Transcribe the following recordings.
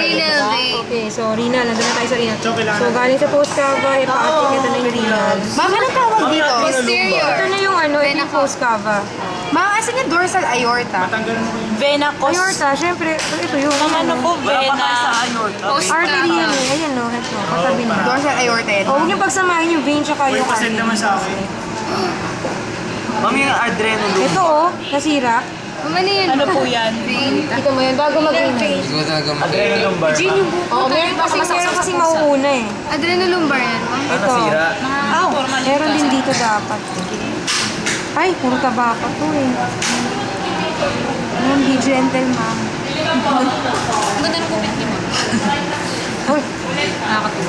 Renal vein. Okay, so renal. Nandun na tayo sa renal. So galing sa post cava, hepatic, ito na yung renal. Ma'am, anong tawag dito? Posterior. Ito na yung ano, ito yung post cava. Ma'am, asan yung dorsal aorta? Vena cos. Aorta, syempre, ito yung Ang ano po, vena. Post artery yan cava. eh. Ayan no, ito, katabi na. Dorsal aorta yan. O, huwag niyo pagsamahin yung vein tsaka yung artery. naman sa akin. Ma'am, yung adrenaline. Ito oh, nasira. Ano yan? Ano po yan? Ito mo yan, bago mag-renal. Hindi ko talaga Adrenaline lumbar. Oo, meron kasi mauuna eh. Adrenolumbar yan. Ito. Meron din dito dapat. Ay, puro taba pa to eh. Be gentle, ma'am. Ang ganda ng kupit ni mo. Uy.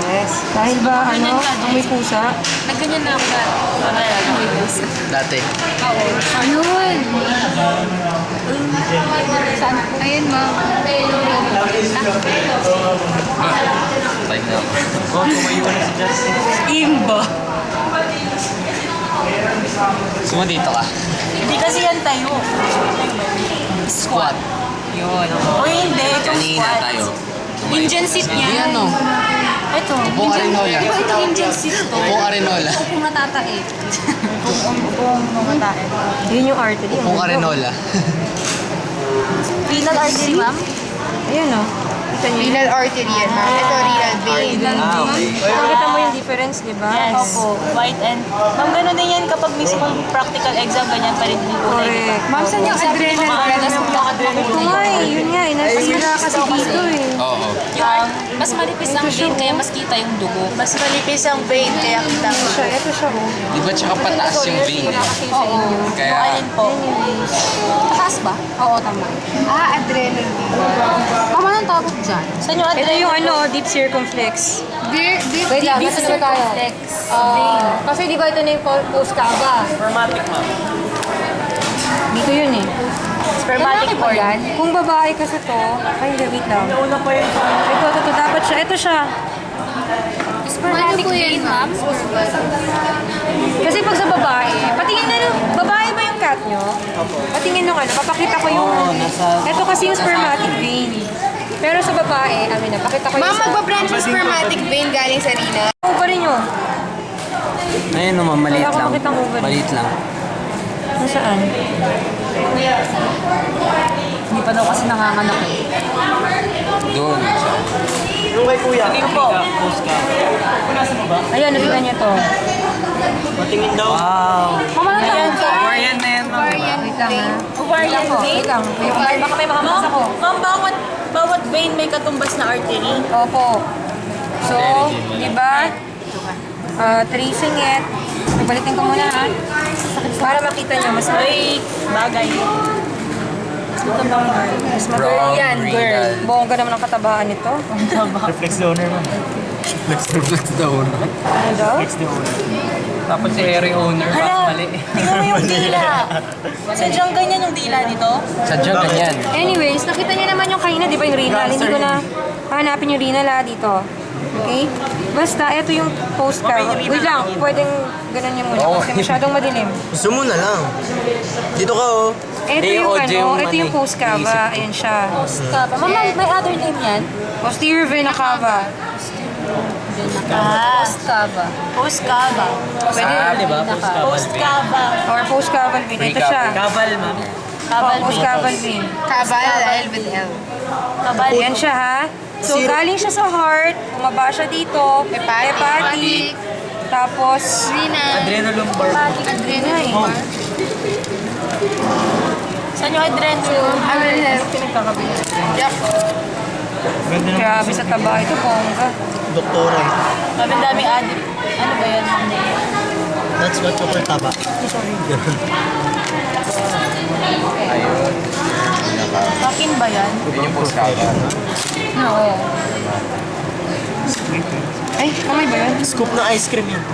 Yes. Dahil ba, ano, may pusa? Nagganyan na ako dati. dati. Ayun. Ayun, ma'am. Time na ako. Oh, tumayo na si Justin. Imba. Sumo dito ka. Hindi kasi yan tayo. Squat. Yun. O hindi, itong Kanina squat. tayo. Indian seat niya. Yan no. Ito. Upo arenola. Ito Indian seat to. Upo arenola. Upo natatae. Upong mamatae. Yun yung artery. Upo arenola. Renal artery, ma'am? Ayan o. Kita niyo. Renal artery yan, ma'am. Ito, renal vein. Ah, okay. Nakita mo yung difference, di ba? Yes. Opo. White and... Ma'am, gano'n din yan kapag mismo practical exam, ganyan pa rin yung kulay. Correct. Ma'am, saan yung adrenal gland? Ito nga eh, yun nga eh. Nasira kasi dito eh. Oo. Mas manipis ang vein, kaya mas kita yung dugo. Mas manipis ang vein, kaya kita Ito siya, ito siya oh. Di ba tsaka pataas yung vein eh? Oo. Kaya, Alin po? Taas ba? Oo, tama. Ah, adrenal vein. Mama, anong tawag dyan? Saan yung Ito adrenaline? yung ano, deep circumflex. Wait lang, nasa na tayo? Kasi di ba ito na yung post cava? Spermatic, ma'am. Dito yun eh. Spermatic cord. Kung babae kasi to, ay, wait lang. Nauna pa yun. Ito, dapat siya. Ito siya. Spermatic vein, ma'am? Kasi pag sa babae, patingin na nung, babae ba yung cat nyo? Patingin nung ano, papakita ko yung, ito kasi yung spermatic vein. Pero sa babae, amin na, pakita ko yung Ma'am, magbabranch yung spermatic vein galing sa renal. ovary nyo. ayun naman, maliit Wala akong lang. makitang ovary. Maliit lang. Nasaan? Hindi pa daw kasi nanganganak eh. Doon. Yung kay kuya. Tingin po. Post ka. Punasan mo ba? Ayan, nakita nyo to. Patingin daw. Wow. Mama, ano yan po? Ovarian na yan, ma'am. Wait lang ha. Ovarian Wait vein? lang. Baka may makamasa ko. Ma'am, bawat vein may katumbas na artery. Opo. So, di ba? Tracing it. Pabalitin ko muna ha. Para makita nyo, mas Ay, bagay. mas magaling Wrong yan, girl. renal. Bongga naman ang katabaan nito. Reflex donor, ma'am. Reflex daw. Ano daw? Reflex donor. Tapos si area owner, Hala, tingnan mo yung dila. Sadyang ganyan yung dila nito. Sadyang ganyan. Anyways, nakita niyo naman yung kanina, di ba yung renal? Hindi ko na hanapin yung renal ha, dito. Okay? Basta, ito yung post cava. Wait lang, pwedeng ganun yung muna kasi masyadong madilim. Gusto mo na lang. Dito ka, oh. Ito Hindi, yung audio ano, yung ito yung ano eh. post cava. Ayan siya. Ma'am, may other name yan? Posterior vena cava. Post cava. Post cava. Pwede, di ba? Post ka. Post cava. or post caval vein. Ito siya. Kabal, ma'am. Cabal Post vein. caval vein. Cabal, L with L. Cabal. Ayan siya ha. So, galing siya sa heart, bumaba siya dito, hepatic, tapos, Renal. Adrenolumbar. Adrenal. Saan yung adrenaline? pinagkakabila. Ganda ng Grabe sa taba ito, bongga. doktora eh. Sabi daming adit. Ano ba yan? That's what super taba. Ayun. Akin ba yan? Yun yung post cover. Oo. Ay, kamay ba yun? Scoop na ice cream yan.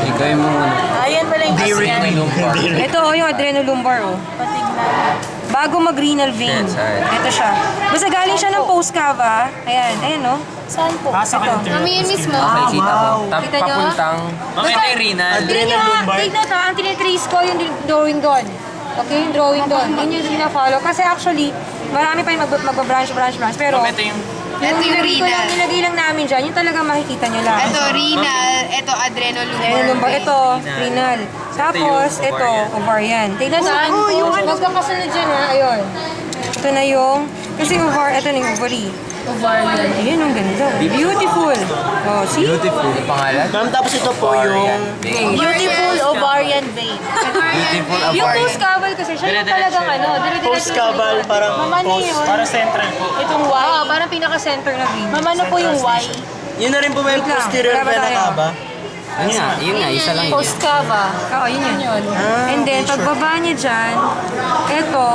Ikaw yung mga Ayan pala yung Dairy asyan. lumbar. Ito oh, yung adrenolumbar oh. Patignan. Bago mag-renal vein. Yes, alright. Ito siya. Basta galing siya ng post cava. Ayan, ayan oh. Saan po? Nasa ka Mami, yun mismo. Nakikita ko. Tap, Kita nyo? papuntang... Makita yung renal. Tignan nyo ha, tignan to, ang tinitrace ko yung drawing doon. Okay, yung drawing doon. Yun yung na-follow. Kasi actually, Marami pa yung magbabranch. Pero, Ito yung... Ito yung renal. nilagay lang namin dyan, yung talaga makikita nyo lang. Ito renal, ito adrenolumbar. Ito, renal. Tapos, ito, ovarian. Tignan saan? Magkakasunod dyan ha, ayun. Ito na yung, kasi ito na yung ovary. Ovarian. Ayun, ang ganda. Beautiful. Oh, see? Beautiful. Yung pangalan? Ma'am, tapos ito po yung... Beautiful ovarian vein. Beautiful Yung ovarian. post-caval kasi, siya yung talagang dire-diretso Post-cabal, parang Mamano post, yun? para central po. Itong Y. Oo, parang pinaka-center na vein. Mamano po yung Y? Yun na rin po ba yung Wait lang, posterior wala ba vena tayo? cava? Yun nga, isa lang yun. Post-cava. Oo, yun. And then, pagbaba niya dyan, ito,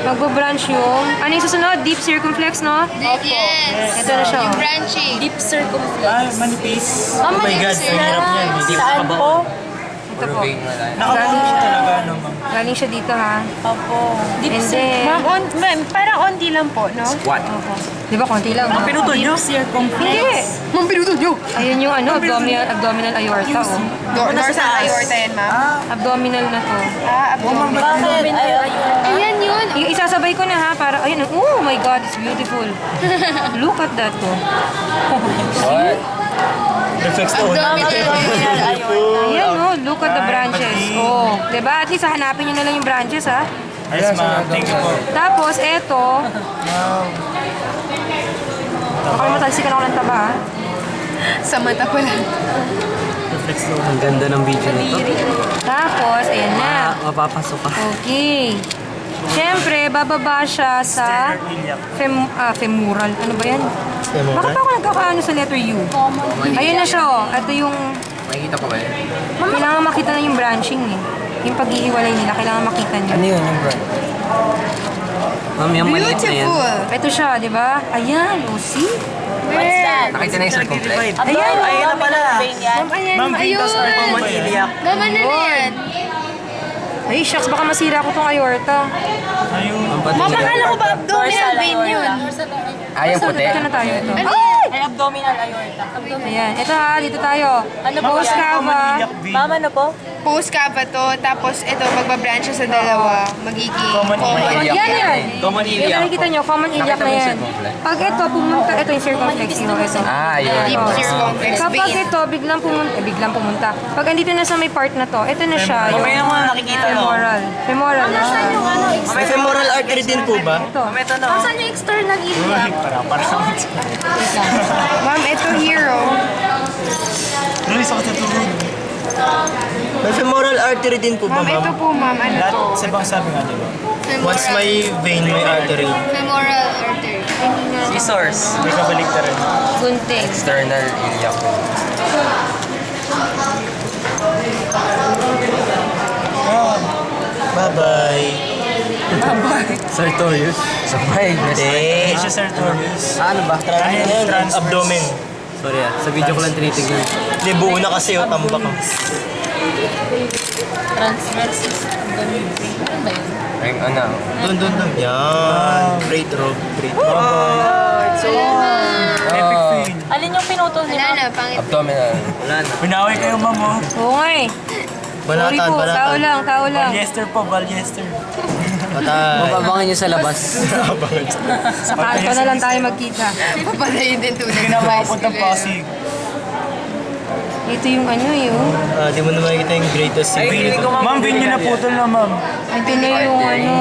magbabranch yung, ano yung susunod? Deep circumflex, no? Yes. Ito na siya. Yung branching. Deep circumflex. Ay, manipis. Oh my God, ang hirap niyan. Hindi Saan makabao. po? Ito po. Nakabao talaga, ano ma'am? Galing siya dito, ha? Opo. Deep And then, Ma'am, parang onti lang po, no? What? di ba, konti lang. Ang pinutol niyo? Hindi. Ma'am, pinutol nyo. Ayun yung ano, abdominal aorta, oh. Dorsal aorta yan, ma'am. Abdominal na to. Abdomen. Bakit? Ayan yun. Yung isasabay ko na, ha? Para, ayun, oh my God, it's beautiful. Look at that, oh. What? Reflex to. Ayan, oh, look at the branches. Oh, diba? At least hanapin nyo na lang yung branches, ha? Yes, ma'am. Thank you po. Tapos, eto. Baka matalsikan ako ng taba, ha? Sa mata ko lang. Reflex to. Ang ganda ng video nito. Tapos, ayan na. Mapapasok ka. Okay. Siyempre, bababa siya sa femoral. Ano ba yan? Bakit ako nagkakaano sa letter U? Ayun na siya, oh. Ito yung... Makikita ko ba yun? Kailangan makita na yung branching, eh. Yung paghihiwalay nila, kailangan makita niyo. Ano yun yung brand? Ma'am, yung maliit na yan. Beautiful. Ito siya, di ba? Ayan, oh, see? What's that? Nakita na yung circumflex. Ayan, ayun na pala. Vein yan? Ayan, Ma'am, Ventus or common iliac. Naman na yan. Ay, shucks, baka masira ko tong aorta. Ayun. Ma'am, akala ko ba abdominal vein yun? Yung puti. Ito na tayo, ito. Ay, abdominal aorta. Ayan, ito ha, dito tayo. Ano po Post yan? cava. Mama, ano po? Post-cava to, tapos ito, magbabranch siya sa dalawa. Magiging Common iliac. Yan. Common Yung iliac. nakikita nyo, common iliac Nakita na mo yung yan. circumflex? Pag ito, pumunta, ito yung circumflex nyo, ito. Yun. deep circumflex Kapag vein. ito, biglang pumunta. Pag andito na sa may part na to, ito na siya, yung Okay naman, nakikita no? femoral. Femoral na siya. May femoral artery din po ba? Ito. Saan yung external iliac? Parang. Ma'am, ito hero. Luis, ako sa tuhod. May femoral artery din po ba, Ma'am, ito ma'am? po, ma'am. Ano Lahat, to? sa ibang sabi nga, di ba? Once may vein, may artery. Femoral artery. Scissors. May kabalik na rin. Gunting. External iliac. Bye-bye. Sartorius. Sabay. Hindi. Siya Sartorius. Ano ba? Trans abdomen. Sorry sa video ko lang tinitignan. Hindi, buo na kasi yung tambak. Transversus abdominal vein. Ano ba yun? Ay, ano? Doon. Yan. Great rob. Great rob. Epic vein. Alin yung pinutol Wala niya? na, pangit. Abdominal. Wala na. Pinaway kayo, ma'am, oh. Oo nga eh. Sorry Balatan, po, tao balatan. lang. Valyester po, Valyester. Mapabangan nyo sa labas. Sa kanto na lang tayo magkita. Papalayin din tunay. Hindi na makapunta Pasig. Ito yung ano yung... Di mo na makikita yung greatest vein. Ma'am, vein nyo na putol na, ma'am. Ito na yung ano...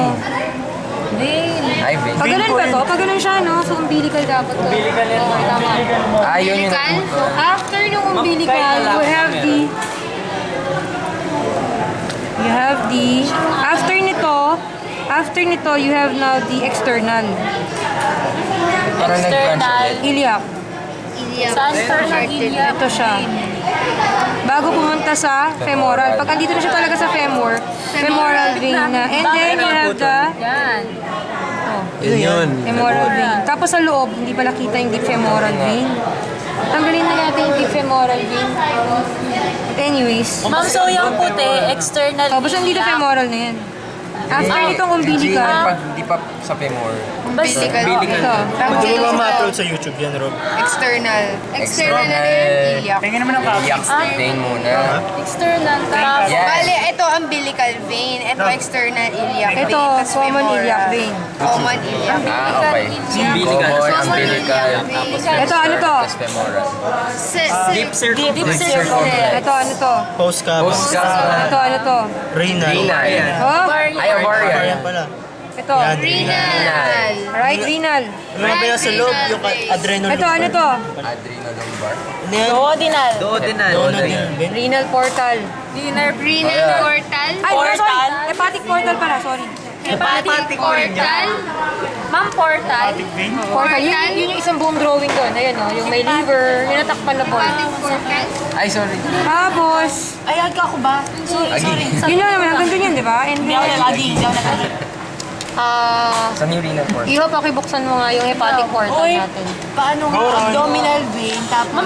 Vein. Ay, vein. Pag ganun ba to? Pag ganun siya, no? So, umbilical dapat to. Umbilical yan, Oo, tama. Yun yung naputo. After yung umbilical, you have the... After nito, you have now the external. Parang nag-branch. Iliac. Saan external iliac? Ito siya. Bago pumunta sa femoral. Pag andito na siya talaga sa femoral vein na. And then you have the Yan. Yun. femoral vein. Tapos sa loob, hindi pala kita yung deep femoral vein. Tanggalin na natin yung deep femoral vein. But anyways. Ma'am, so yung puti, external Tapos andito femoral na yan. After nitong umbilical, Pag tip up sa femur. Umbilical vein. Ito. Tapos Hindi mo ito, ma-upload sa YouTube yan, Rob. external. External na rin, iliac. Tingnan naman ang kami. Iliac vein muna. External. Tapos, Yan. Bale, ito umbilical vein. Ito external iliac vein. Ito, Tas common femoral. iliac vein. Common iliac vein. Okay. Umbilical. Common, umbilical, tapos Ito, ano to? tapos femoral. Deep circle. deep circle. Ito, ano to? Post ka. Post ka. Ito, ano to? Renal. Renal. Oh, Ay, ovarian. Yan pala. ito. Yan, Renal. Right renal. Ano ba yan sa loob? Yung adrenal. Ito, ano to? Adrenolumbar. Ano yan? Duodenal. Duodenal. Duodenal. Renal portal. Renal portal. Ay, sorry. Hepatic portal pala, sorry. Hepatic portal. Ma'am, portal. Portal. Yun yung isang buong drawing doon. Ayan o, yung may liver, yung natakpan na ball. Ay, sorry. Tapos, Ay, agka ako ba? Sorry, sorry. yun lang naman, hanggang doon yan, di ba? And Hindi ako then, nalagi. Hindi ako nalagi. Sa new renal port. Iho, pakibuksan mo nga yung hepatic portal Uy, natin. paano nga? Abdominal vein. Tapos,